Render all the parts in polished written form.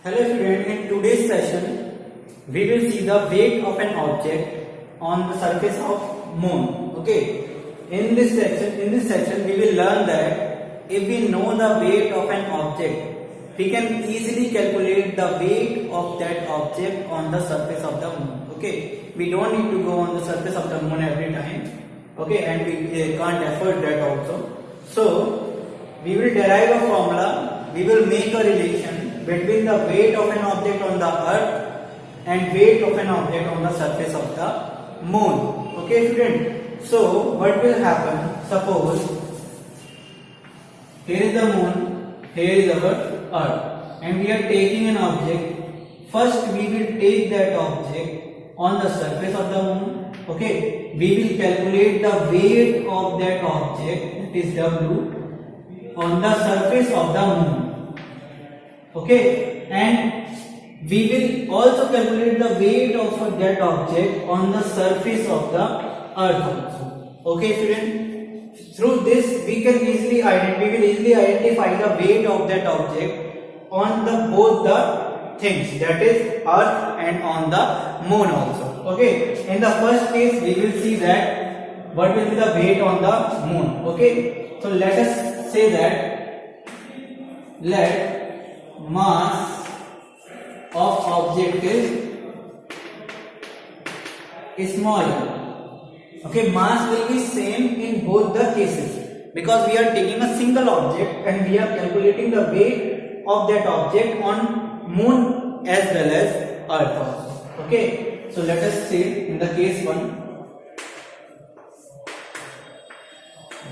Hello student, in today's session we will see the weight of an object on the surface of moon. Okay, in this section we will learn that if we know the weight of an object, we can easily calculate the weight of that object on the surface of the moon. Okay, we don't need to go on the surface of the moon every time. Okay, and we can't afford that also. So we will derive a formula, we will make a relation between the weight of an object on the earth and weight of an object on the surface of the moon. Okay student, so what will happen, suppose here is the moon, here is our earth, and we are taking an object. First we will take that object on the surface of the moon. Okay, we will calculate the weight of that object, that is W, on the surface of the moon. Okay, and we will also calculate the weight of that object on the surface of the earth also. Okay student, through this we can easily identify the weight of that object on the both the things, that is earth and on the moon also. Okay, in the first case we will see that what will be the weight on the moon. Okay, so let us say that let mass of object is smaller. Okay, mass will be same in both the cases because we are taking a single object and we are calculating the weight of that object on moon as well as earth also. Okay, so let us say in the case 1,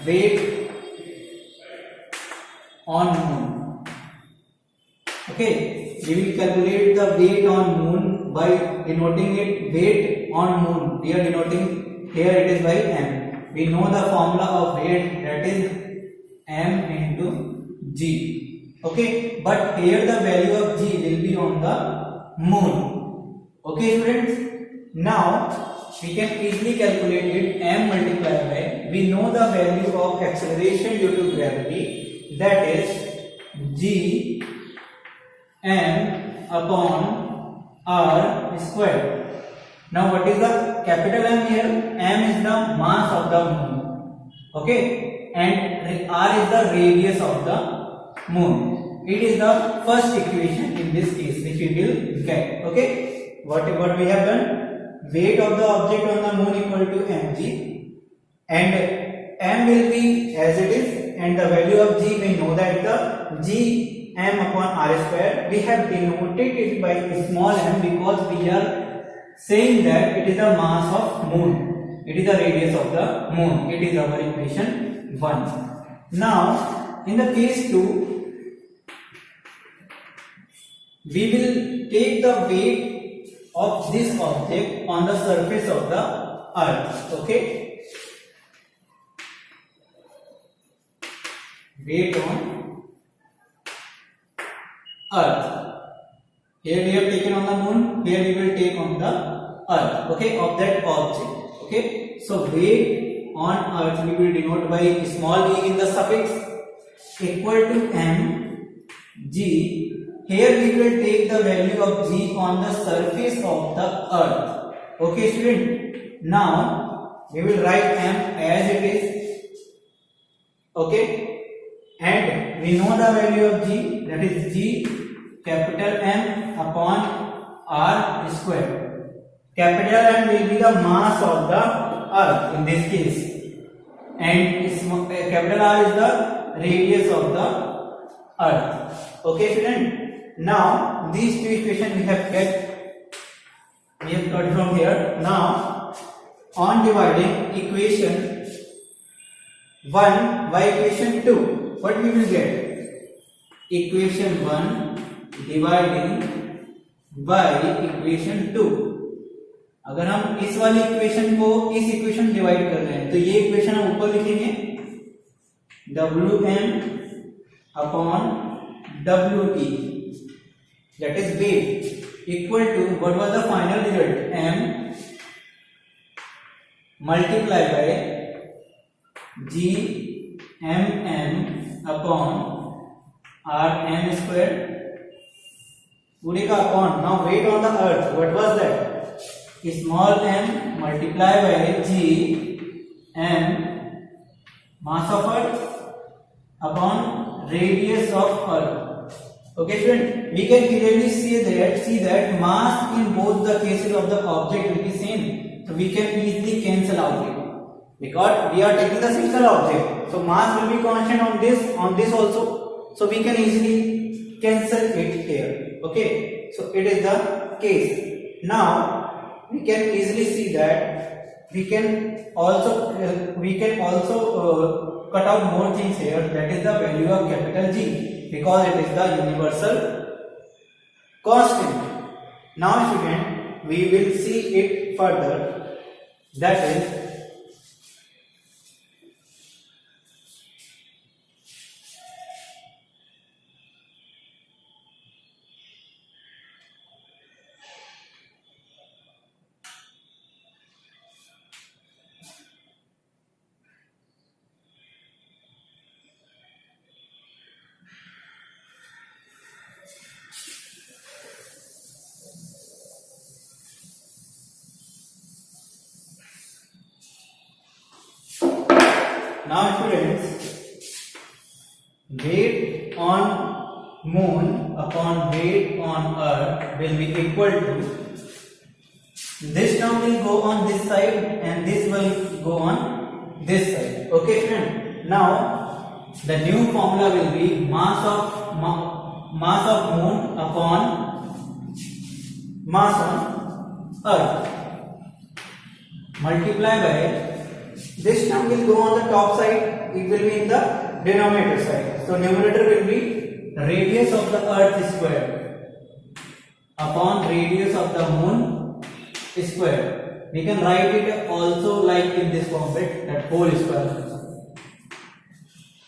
weight on moon. Okay, we will calculate the weight on moon by denoting it weight on moon. We are denoting here, it is by m. We know the formula of weight, that is m into g. Okay, but here the value of g will be on the moon. Okay friends, now we can easily calculate it, m multiplied by, we know the value of acceleration due to gravity, that is g m upon r square. Now what is the capital M here? M is the mass of the moon. Okay, and r is the radius of the moon. It is the first equation in this case which we will get. Okay, what we have done? Weight of the object on the moon equal to mg, and m will be as it is, and the value of g we know that the g m upon r square. We have denoted it by small m because we are saying that it is the mass of moon, it is the radius of the moon. It is our equation 1. Now in the case 2, we will take the weight of this object on the surface of the earth. Okay, weight on earth. Here we have taken on the moon, here we will take on the earth. Okay, of that object. Okay, so weight on earth we will denote by small e in the suffix equal to m g. Here we will take the value of g on the surface of the earth. Okay student, now we will write m as it is. Okay, and we know the value of g, that is g capital M upon r square. Capital M will be the mass of the earth in this case, and capital R is the radius of the earth. Okay student, now these two equations we have got from here. Now on dividing equation 1 by equation 2, what we will get? Equation 1 dividing by equation 2. अगर हम इस वाली equation को इस equation divide कर रहे हैं तो ये इक्वेशन हम ऊपर लिखेंगे Wm upon Wt, that is weight, equal to what was the final result, m multiplied by g m upon r m square पूरे का upon. Now weight on the earth, what was that? Small m multiply by g m mass of earth upon radius of earth. Okay student, we can clearly see that mass in both the cases of the object will be same, so we can easily cancel out it because we are taking the single object, so mass will be constant on this also, so we can easily cancel it here. Okay, so it is the case. Now we can easily see that we can also cut out more things here, that is the value of capital G, because it is the universal constant. Now student, we will see it further, that is now students, weight on moon upon weight on earth will be equal to, this term will go on this side and this will go on this side. Okay friend, now the new formula will be mass of moon upon mass on earth multiply by, this term will go on the top side, it will be in the denominator side, so numerator will be radius of the earth square upon radius of the moon square. We can write it also like in this format, that whole square.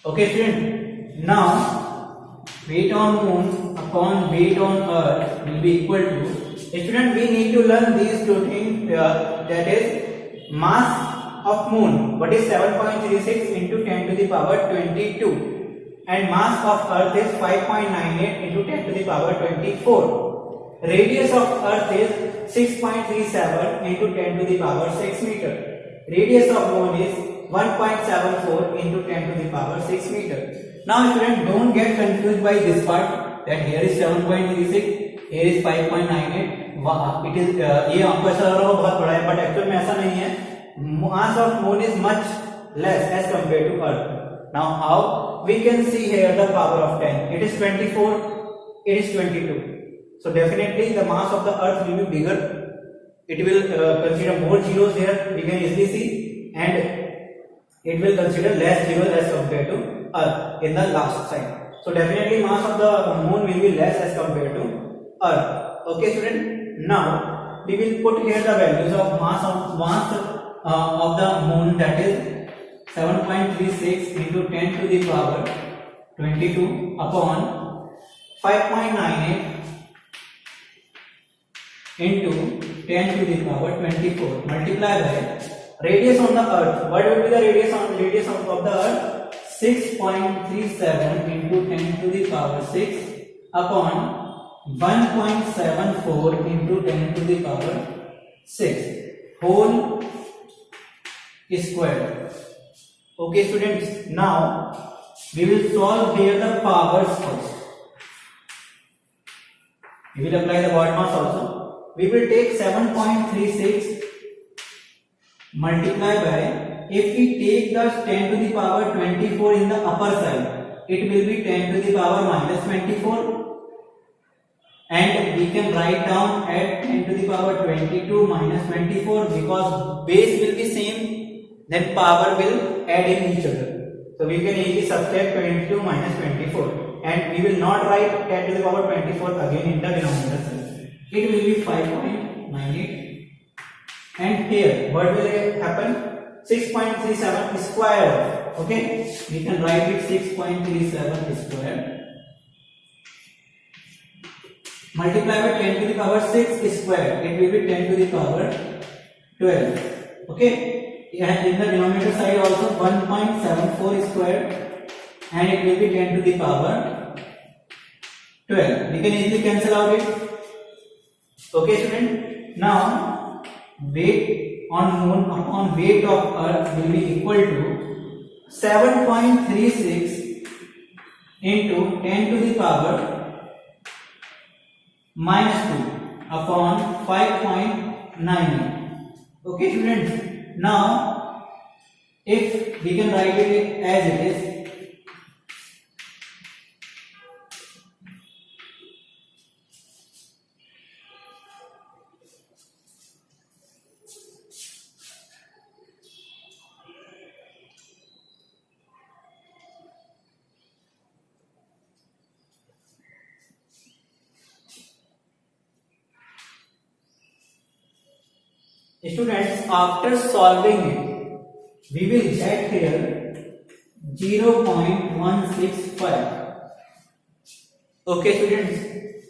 Okay student, now weight on moon upon weight on earth will be equal to, student we need to learn these two things, that is mass of moon, what is 7.36 into 10 to the power 22, and mass of earth is 5.98 into 10 to the power 24. Radius of earth is 6.37 into 10 to the power 6 meter. Radius of moon is 1.74 into 10 to the power 6 meter. Now student, don't get confused by this part, that here is 7.36, here is 5.98. it is ये आपको ऐसा लग रहा होगा बहुत बड़ा है, but actually में ऐसा नहीं है. Mass of moon is much less as compared to earth. Now how we can see here the power of 10, it is 24, it is 22, so definitely the mass of the earth will be bigger, it will consider more zeros here, we can easily see, and it will consider less zeros as compared to earth in the last side, so definitely mass of the moon will be less as compared to earth. Okay student, now we will put here the values of mass of the moon, that is 7.36 into 10 to the power 22 upon 5.98 into 10 to the power 24 multiply by radius on the earth. What will be the radius of the earth? 6.37 into 10 to the power 6 upon 1.74 into 10 to the power 6 whole square. Okay students, now we will solve here the powers first. We will apply the word mass also. We will take 7.36 multiply by, if we take the 10 to the power 24 in the upper side, it will be 10 to the power minus 24, and we can write down at 10 to the power 22 minus 24, because base will be same, then power will add in each other, so we can easily subtract 22 minus 24, and we will not write 10 to the power 24 again in the denominator side, it will be 5.98, and here what will happen? 6.37 square. Okay, we can write it 6.37 square multiply by 10 to the power 6 square, it will be 10 to the power 12. Okay, and in the denominator side also 1.74 square, and it will be 10 to the power 12. We can easily cancel out it. Okay, student. Now, weight on moon upon weight of earth will be equal to 7.36 into 10 to the power minus 2 upon 5.98. Okay, students. Now, if we can write it as it is, students, after solving it, we will get here 0.165. Okay, students.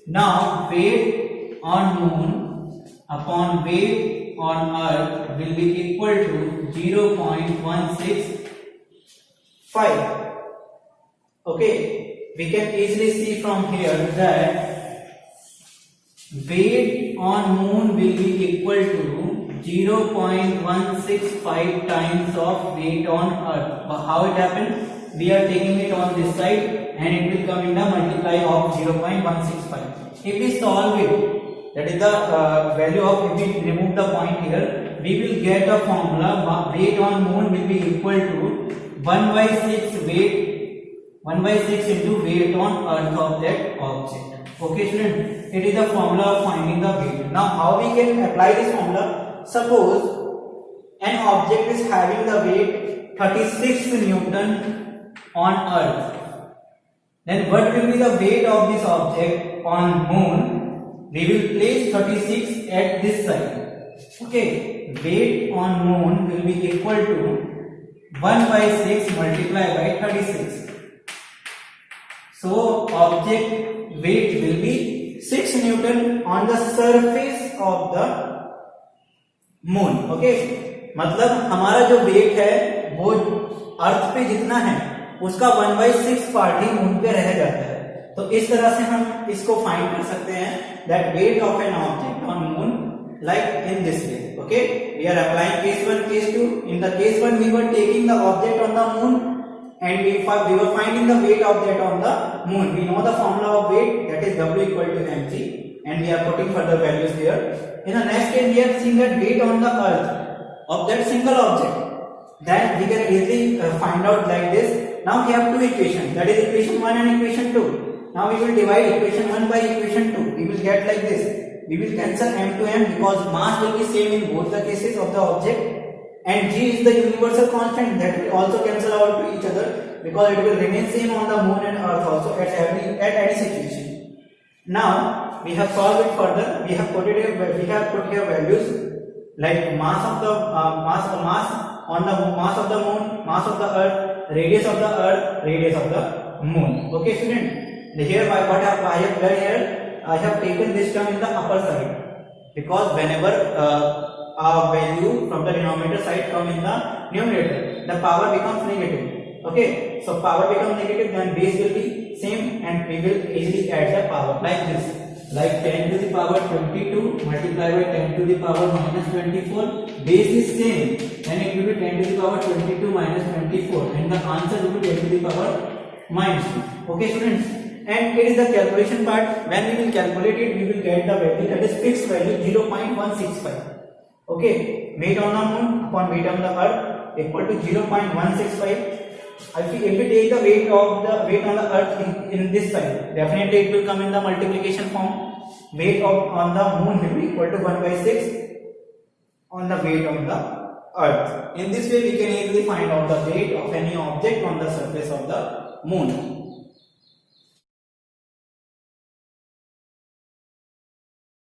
Now, weight on moon upon weight on earth will be equal to 0.165. Okay, we can easily see from here that weight on moon will be equal to 0.165 times of weight on earth. How it happened? We are taking it on this side and it will come in the multiply of 0.165. If we solve it, that is the value of, if we remove the point here, we will get a formula. Weight on moon will be equal to 1/6 into weight on earth of that object. Okay, student, it is the formula of finding the weight. Now, how we can apply this formula? Suppose an object is having the weight 36 Newton on earth. Then what will be the weight of this object on moon? We will place 36 at this side. Okay, weight on moon will be equal to 1/6 multiplied by 36. So object weight will be 6 Newton on the surface of the moon. Okay, मतलब हमारा जो wait है वो अर्थ पे जितना है उसका 1/6 part ही moon पे रह जाता है. तो इस तरह से हम इसको फाइंड कर सकते हैं that weight of an object on moon like in this way. Okay, we are applying case 1, case 2. In the case 1 we were taking the object on the moon and we were finding the weight of that on the moon. We know the formula of weight, that is W equal to mg, and we are putting further values here. In the next case, we have seen that weight on the earth of that single object. Then we can easily find out like this. Now we have two equations, that is equation 1 and equation 2. Now we will divide equation 1 by equation 2. We will get like this. We will cancel m to m because mass will be same in both the cases of the object, and g is the universal constant, that will also cancel out to each other because it will remain same on the moon and earth also at any situation. Now we have solved it further. We have put here values like mass of the mass on the mass of the moon, mass of the earth, radius of the earth, radius of the moon. Okay, student. Here what I have done here, I have taken this term in the upper side because whenever a value from the denominator side come in the numerator, the power becomes negative. Okay, so power becomes negative, then base will be same and we will easily add the power like this. Like 10 to the power 22 multiplied by 10 to the power minus 24. Base is same, and it will be 10 to the power 22 minus 24, and the answer will be 10 to the power minus 2. Okay, students, and it is the calculation part. When we will calculate it, we will get the value, that is fixed value 0.165. Okay, weight on the moon upon weight on the earth equal to 0.165. If we take the weight on the earth in this side, definitely it will come in the multiplication form. Weight on the moon will be equal to 1/6 on the weight on the earth. In this way, we can easily find out the weight of any object on the surface of the moon.